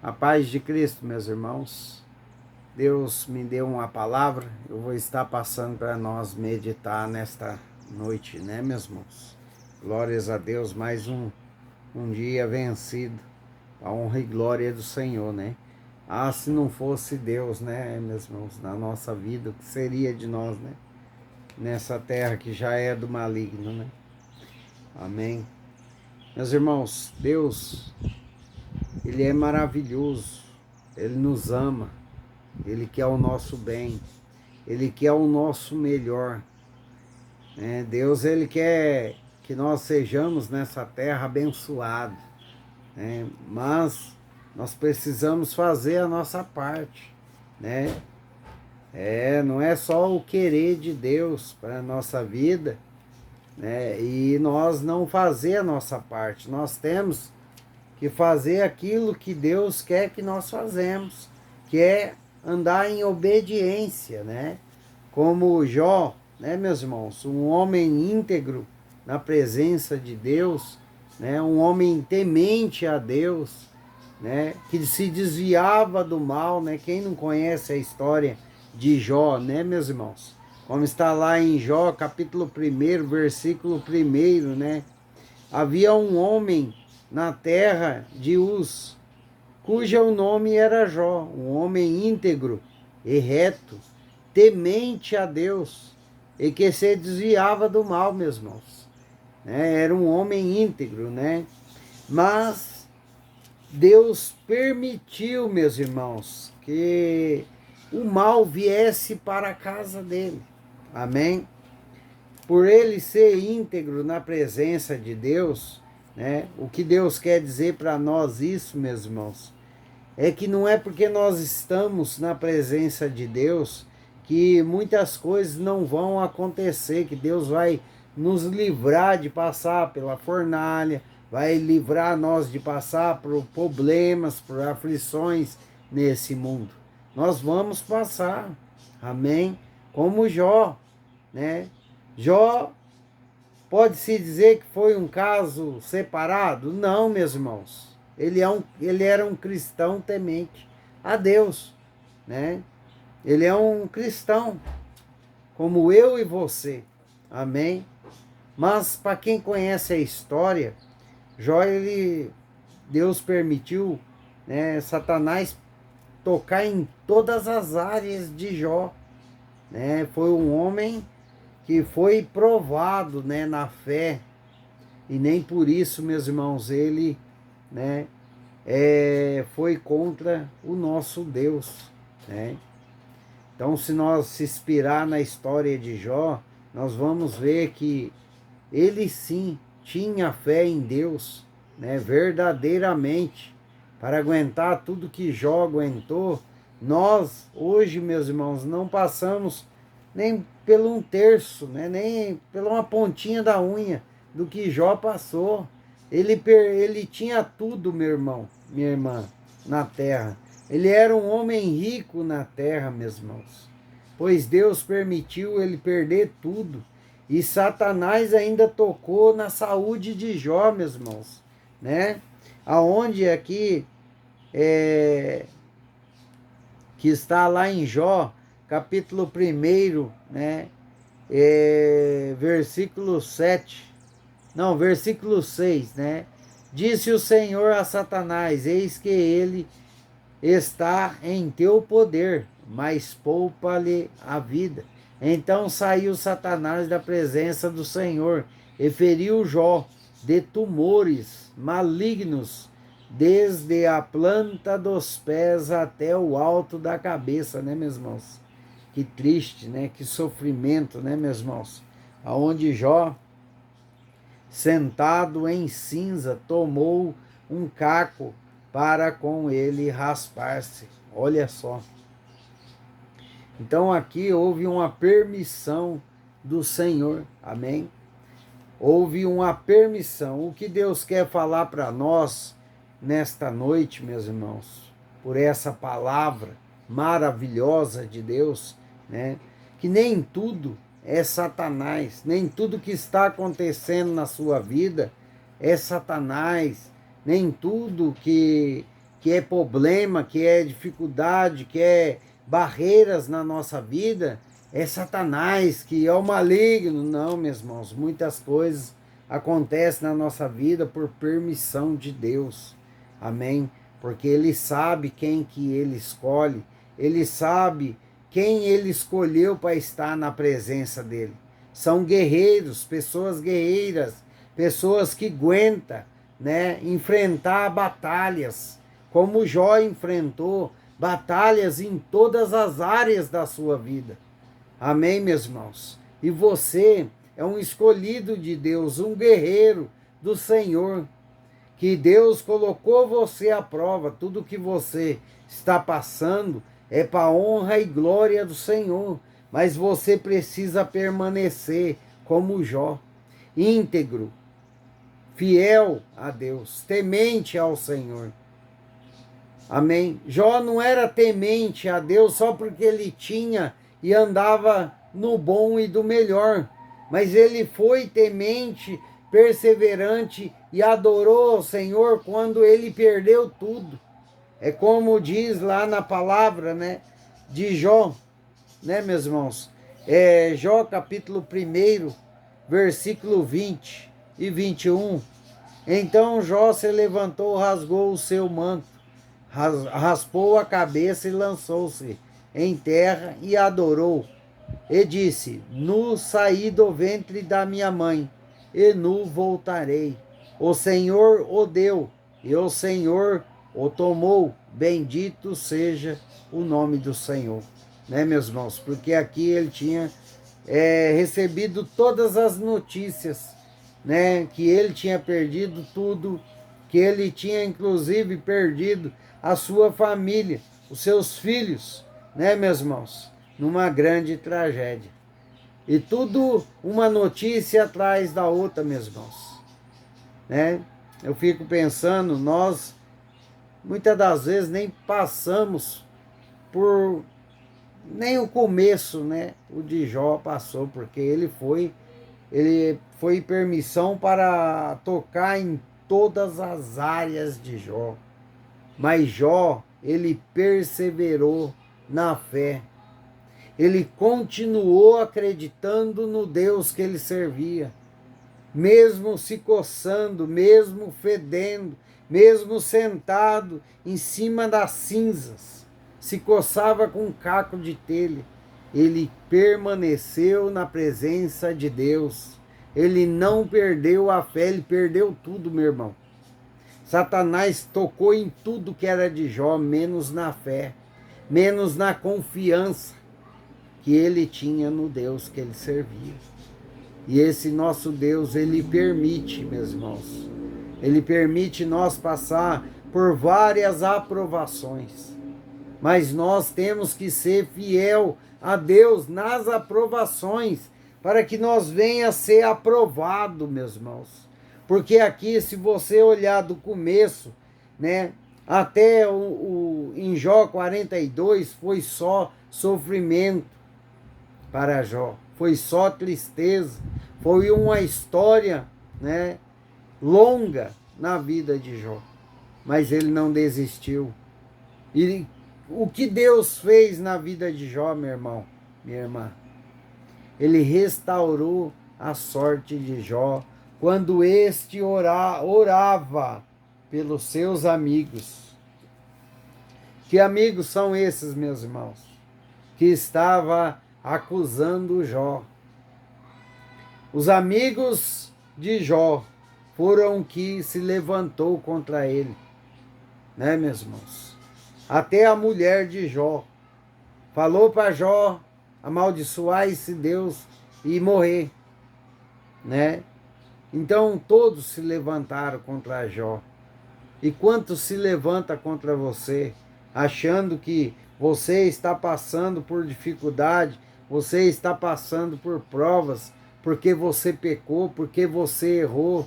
A paz de Cristo, meus irmãos. Deus me deu uma palavra, eu vou estar passando para nós meditar nesta noite, né, meus irmãos? Glórias a Deus, mais um dia vencido, a honra e glória do Senhor, né? Ah, se não fosse Deus, né, meus irmãos, na nossa vida, o que seria de nós, né? Nessa terra que já é do maligno, né? Amém. Meus irmãos, Deus, Ele é maravilhoso, Ele nos ama, Ele quer o nosso bem, Ele quer o nosso melhor. Né? Deus, Ele quer que nós sejamos nessa terra abençoados. Né? Mas nós precisamos fazer a nossa parte. Né? Não é só o querer de Deus para a nossa vida, né? E nós não fazer a nossa parte. Nós temos que fazer aquilo que Deus quer que nós fazemos, que é andar em obediência, né? Como Jó, né, meus irmãos, um homem íntegro na presença de Deus, né? Um homem temente a Deus, né? Que se desviava do mal, né? Quem não conhece a história de Jó, né, meus irmãos? Como está lá em Jó, capítulo 1, versículo 1, né? Havia um homem na terra de Uz, cujo nome era Jó, um homem íntegro e reto, temente a Deus, e que se desviava do mal, meus irmãos. Era um homem íntegro, né? Mas Deus permitiu, meus irmãos, que o mal viesse para a casa dele. Amém? Por ele ser íntegro na presença de Deus, né? O que Deus quer dizer para nós isso, meus irmãos, é que não é porque nós estamos na presença de Deus que muitas coisas não vão acontecer, que Deus vai nos livrar de passar pela fornalha, vai livrar nós de passar por problemas, por aflições nesse mundo. Nós vamos passar, amém? Como Jó, né? Jó, pode-se dizer que foi um caso separado? Não, meus irmãos. Ele era um cristão temente a Deus, né? Ele é um cristão, como eu e você, amém? Mas para quem conhece a história, Jó, Deus permitiu, né, Satanás tocar em todas as áreas de Jó, né? Foi um homem que foi provado, né, na fé, e nem por isso, meus irmãos, ele, né, foi contra o nosso Deus, né? Então, se nós se inspirar na história de Jó, nós vamos ver que ele sim tinha fé em Deus, né, verdadeiramente, para aguentar tudo que Jó aguentou. Nós, hoje, meus irmãos, não passamos nem pelo um terço, né, nem pela uma pontinha da unha do que Jó passou. Ele tinha tudo, meu irmão, minha irmã, na terra. Ele era um homem rico na terra, meus irmãos, pois Deus permitiu ele perder tudo. E Satanás ainda tocou na saúde de Jó, meus irmãos, né? Aonde aqui que está lá em Jó, capítulo 1, né? Versículo 7, não, versículo 6, né? Disse o Senhor a Satanás: eis que ele está em teu poder, mas poupa-lhe a vida. Então saiu Satanás da presença do Senhor e feriu Jó de tumores malignos, desde a planta dos pés até o alto da cabeça, né, meus irmãos? Que triste, né? Que sofrimento, né, meus irmãos? Aonde Jó, sentado em cinza, tomou um caco para com ele raspar-se. Olha só. Então aqui houve uma permissão do Senhor. Amém? Houve uma permissão. O que Deus quer falar para nós nesta noite, meus irmãos, por essa palavra maravilhosa de Deus, né? Que nem tudo é Satanás, nem tudo que está acontecendo na sua vida é Satanás, nem tudo que que é problema, que é dificuldade, que é barreiras na nossa vida, é Satanás, que é o maligno. Não, meus irmãos, muitas coisas acontecem na nossa vida por permissão de Deus. Amém? Porque Ele sabe quem que Ele escolhe, Ele sabe quem Ele escolheu para estar na presença dEle. São guerreiros, pessoas guerreiras, pessoas que aguentam, né, enfrentar batalhas, como Jó enfrentou batalhas em todas as áreas da sua vida. Amém, meus irmãos? E você é um escolhido de Deus, um guerreiro do Senhor, que Deus colocou você à prova. Tudo que você está passando é para a honra e glória do Senhor, mas você precisa permanecer como Jó, íntegro, fiel a Deus, temente ao Senhor. Amém? Jó não era temente a Deus só porque ele tinha e andava no bom e do melhor, mas ele foi temente, perseverante e adorou ao Senhor quando ele perdeu tudo. É como diz lá na palavra, né, de Jó, né, meus irmãos? Jó capítulo 1, versículo 20 e 21. Então Jó se levantou, rasgou o seu manto, raspou a cabeça e lançou-se em terra e adorou. E disse: Nu saí do ventre da minha mãe, e nu voltarei. O Senhor o deu, e o Senhor o tomou. Bendito seja o nome do Senhor. Né, meus irmãos? Porque aqui ele tinha recebido todas as notícias, né? Que ele tinha perdido tudo, que ele tinha inclusive perdido a sua família, os seus filhos, né, meus irmãos? Numa grande tragédia. E tudo uma notícia atrás da outra, meus irmãos. Né? Eu fico pensando, nós muitas das vezes nem passamos por nem o começo, né? O de Jó passou, porque ele foi permissão para tocar em todas as áreas de Jó. Mas Jó, ele perseverou na fé. Ele continuou acreditando no Deus que ele servia, mesmo se coçando, mesmo fedendo, mesmo sentado em cima das cinzas, se coçava com um caco de telha. Ele permaneceu na presença de Deus. Ele não perdeu a fé, ele perdeu tudo, meu irmão. Satanás tocou em tudo que era de Jó, menos na fé, menos na confiança que ele tinha no Deus que ele servia. E esse nosso Deus, ele permite, meus irmãos, ele permite nós passar por várias aprovações, mas nós temos que ser fiel a Deus nas aprovações, para que nós venha a ser aprovado, meus irmãos. Porque aqui, se você olhar do começo, né, até em Jó 42, foi só sofrimento para Jó, foi só tristeza, foi uma história, né, longa na vida de Jó, mas ele não desistiu. E o que Deus fez na vida de Jó, meu irmão, minha irmã? Ele restaurou a sorte de Jó quando este orava pelos seus amigos. Que amigos são esses, meus irmãos? Que estava acusando Jó. Os amigos de Jó foram que se levantou contra ele, né, meus irmãos? Até a mulher de Jó falou para Jó amaldiçoar esse Deus e morrer, né? Então todos se levantaram contra Jó. E quantos se levanta contra você, achando que você está passando por dificuldade, você está passando por provas, porque você pecou, porque você errou,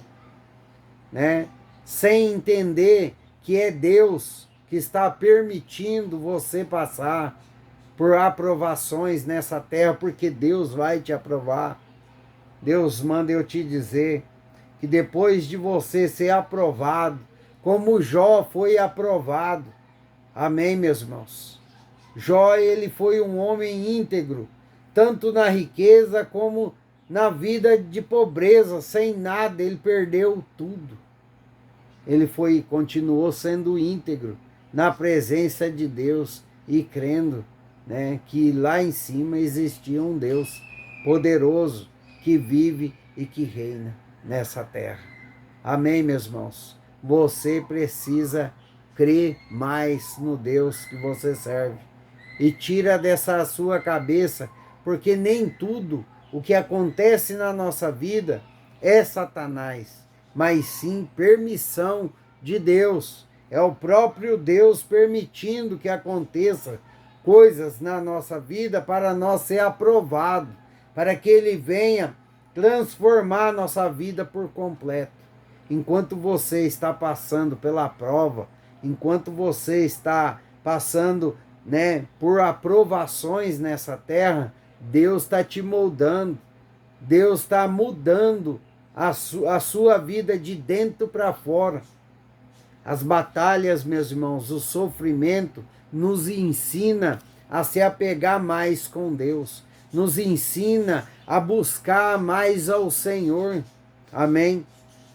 né? Sem entender que é Deus que está permitindo você passar por aprovações nessa terra, porque Deus vai te aprovar. Deus manda eu te dizer que depois de você ser aprovado, como Jó foi aprovado. Amém, meus irmãos? Jó, ele foi um homem íntegro, tanto na riqueza como na vida de pobreza, sem nada, ele perdeu tudo. Ele continuou sendo íntegro na presença de Deus e crendo, né, que lá em cima existia um Deus poderoso que vive e que reina nessa terra. Amém, meus irmãos? Você precisa crer mais no Deus que você serve. E tira dessa sua cabeça, porque nem tudo o que acontece na nossa vida é Satanás, mas sim permissão de Deus. É o próprio Deus permitindo que aconteça coisas na nossa vida para nós ser aprovado, para que Ele venha transformar a nossa vida por completo. Enquanto você está passando pela prova, enquanto você está passando, né, por aprovações nessa terra, Deus está te moldando, Deus está mudando a sua vida de dentro para fora. As batalhas, meus irmãos, o sofrimento nos ensina a se apegar mais com Deus, nos ensina a buscar mais ao Senhor. Amém?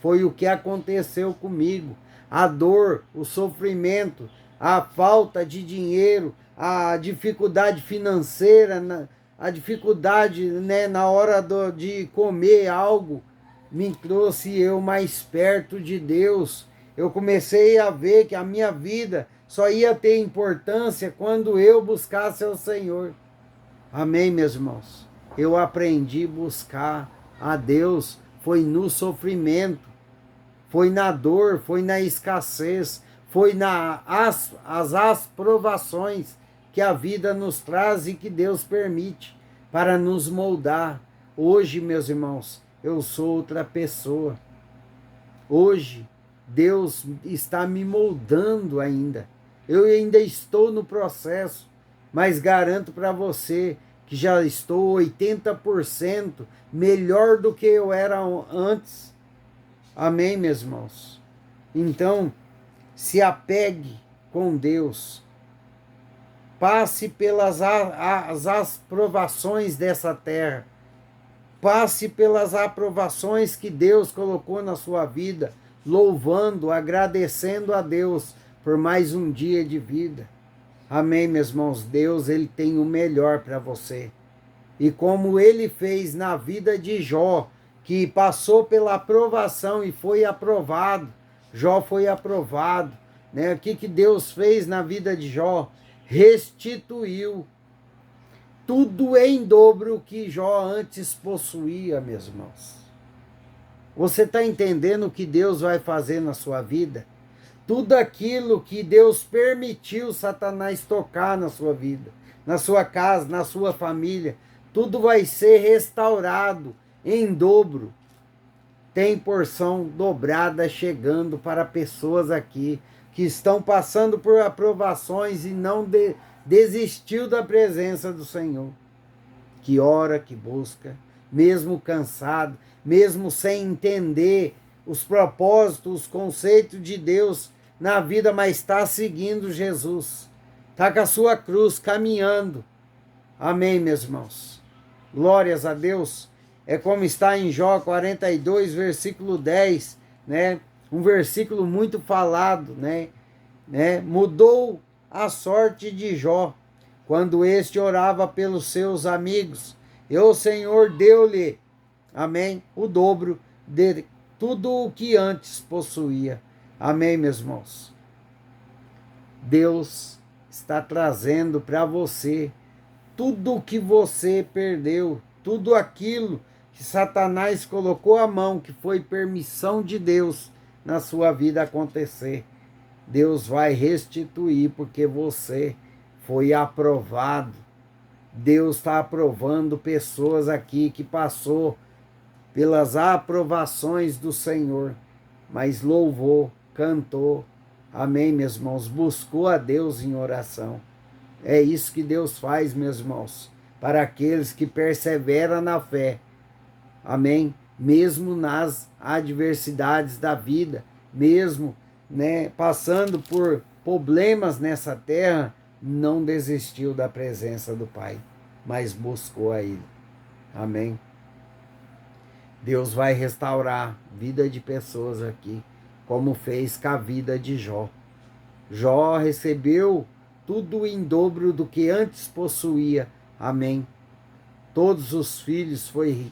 Foi o que aconteceu comigo. A dor, o sofrimento, a falta de dinheiro, a dificuldade financeira, a dificuldade, né, na hora de comer algo, me trouxe eu mais perto de Deus. Eu comecei a ver que a minha vida só ia ter importância quando eu buscasse ao Senhor. Amém, meus irmãos? Eu aprendi a buscar a Deus, foi no sofrimento, foi na dor, foi na escassez, foi as provações que a vida nos traz e que Deus permite para nos moldar. Hoje, meus irmãos, eu sou outra pessoa. Hoje, Deus está me moldando ainda. Eu ainda estou no processo, mas garanto para você que já estou 80% melhor do que eu era antes. Amém, meus irmãos? Então, se apegue com Deus. Passe pelas as aprovações dessa terra. Passe pelas aprovações que Deus colocou na sua vida, louvando, agradecendo a Deus por mais um dia de vida. Amém, meus irmãos? Deus, Ele tem o melhor para você. E como Ele fez na vida de Jó, que passou pela aprovação e foi aprovado, Jó foi aprovado, né? O que Deus fez na vida de Jó? Restituiu tudo em dobro que Jó antes possuía, meus irmãos. Você está entendendo o que Deus vai fazer na sua vida? Tudo aquilo que Deus permitiu Satanás tocar na sua vida, na sua casa, na sua família, tudo vai ser restaurado em dobro. Tem porção dobrada chegando para pessoas aqui que estão passando por aprovações e não desistiu da presença do Senhor. Que ora, que busca, mesmo cansado, mesmo sem entender os propósitos, os conceitos de Deus na vida, mas está seguindo Jesus. Está com a sua cruz caminhando. Amém, meus irmãos? Glórias a Deus. É como está em Jó 42, versículo 10, né? Um versículo muito falado, né? Mudou a sorte de Jó, quando este orava pelos seus amigos, e o Senhor deu-lhe, amém, o dobro de tudo o que antes possuía. Amém, meus irmãos? Deus está trazendo para você tudo o que você perdeu, tudo aquilo que Satanás colocou a mão, que foi permissão de Deus na sua vida acontecer. Deus vai restituir, porque você foi aprovado. Deus está aprovando pessoas aqui que passou pelas aprovações do Senhor, mas louvou, cantou, amém, meus irmãos, buscou a Deus em oração. É isso que Deus faz, meus irmãos, para aqueles que perseveram na fé, amém, mesmo nas adversidades da vida, mesmo né, passando por problemas nessa terra, não desistiu da presença do Pai, mas buscou a Ele. Amém? Deus vai restaurar a vida de pessoas aqui, como fez com a vida de Jó. Jó recebeu tudo em dobro do que antes possuía. Amém? Todos os filhos foi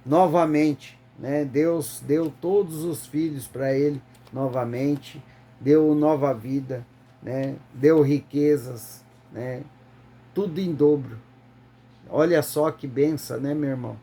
novamente, né? Deus deu todos os filhos para ele novamente, deu nova vida, né? Deu riquezas, né? Tudo em dobro. Olha só que benção, né, meu irmão?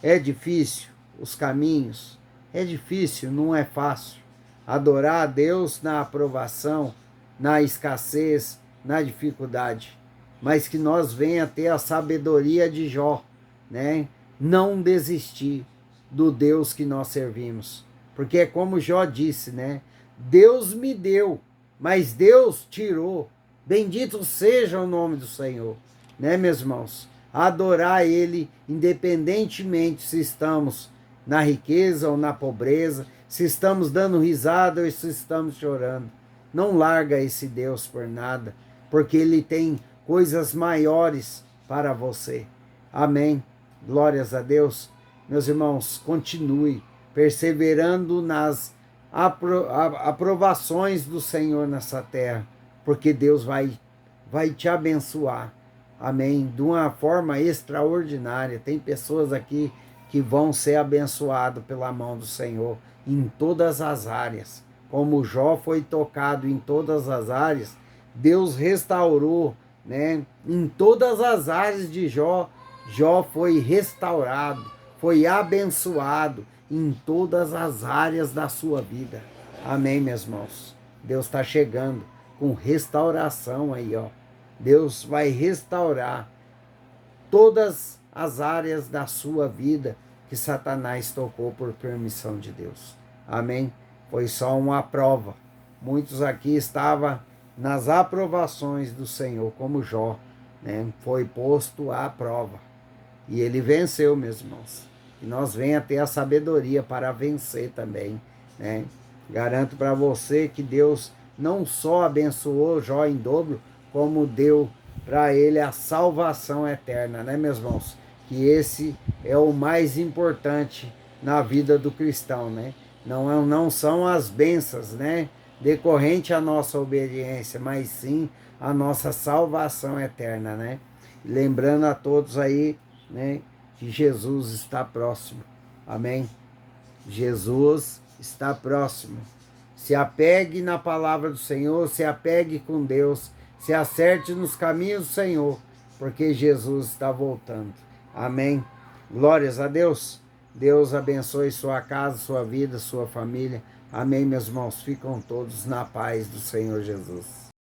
É difícil os caminhos, é difícil, não é fácil. Adorar a Deus na aprovação, na escassez, na dificuldade. Mas que nós venha ter a sabedoria de Jó, né? Não desistir do Deus que nós servimos. Porque é como Jó disse, né? Deus me deu, mas Deus tirou. Bendito seja o nome do Senhor, né, meus irmãos? Adorar Ele, independentemente se estamos na riqueza ou na pobreza, se estamos dando risada ou se estamos chorando. Não larga esse Deus por nada, porque Ele tem coisas maiores para você. Amém. Glórias a Deus. Meus irmãos, continue perseverando nas aprovações do Senhor nessa terra, porque Deus vai te abençoar. Amém. De uma forma extraordinária. Tem pessoas aqui que vão ser abençoadas pela mão do Senhor em todas as áreas. Como Jó foi tocado em todas as áreas, Deus restaurou, né? Em todas as áreas de Jó, Jó foi restaurado, foi abençoado em todas as áreas da sua vida. Amém, meus irmãos? Deus está chegando com restauração aí, ó. Deus vai restaurar todas as áreas da sua vida que Satanás tocou por permissão de Deus. Amém? Foi só uma prova. Muitos aqui estavam nas aprovações do Senhor, como Jó, né? Foi posto à prova. E ele venceu, meus irmãos. E nós venha ter a sabedoria para vencer também, né? Garanto para você que Deus não só abençoou Jó em dobro, como deu para ele a salvação eterna, né, meus irmãos? Que esse é o mais importante na vida do cristão, né? Não são as bênçãos, né, decorrente à nossa obediência, mas sim a nossa salvação eterna, né? Lembrando a todos aí, né, que Jesus está próximo. Amém? Jesus está próximo. Se apegue na palavra do Senhor, se apegue com Deus, se acerte nos caminhos do Senhor, porque Jesus está voltando. Amém? Glórias a Deus. Deus abençoe sua casa, sua vida, sua família. Amém, meus irmãos? Ficam todos na paz do Senhor Jesus.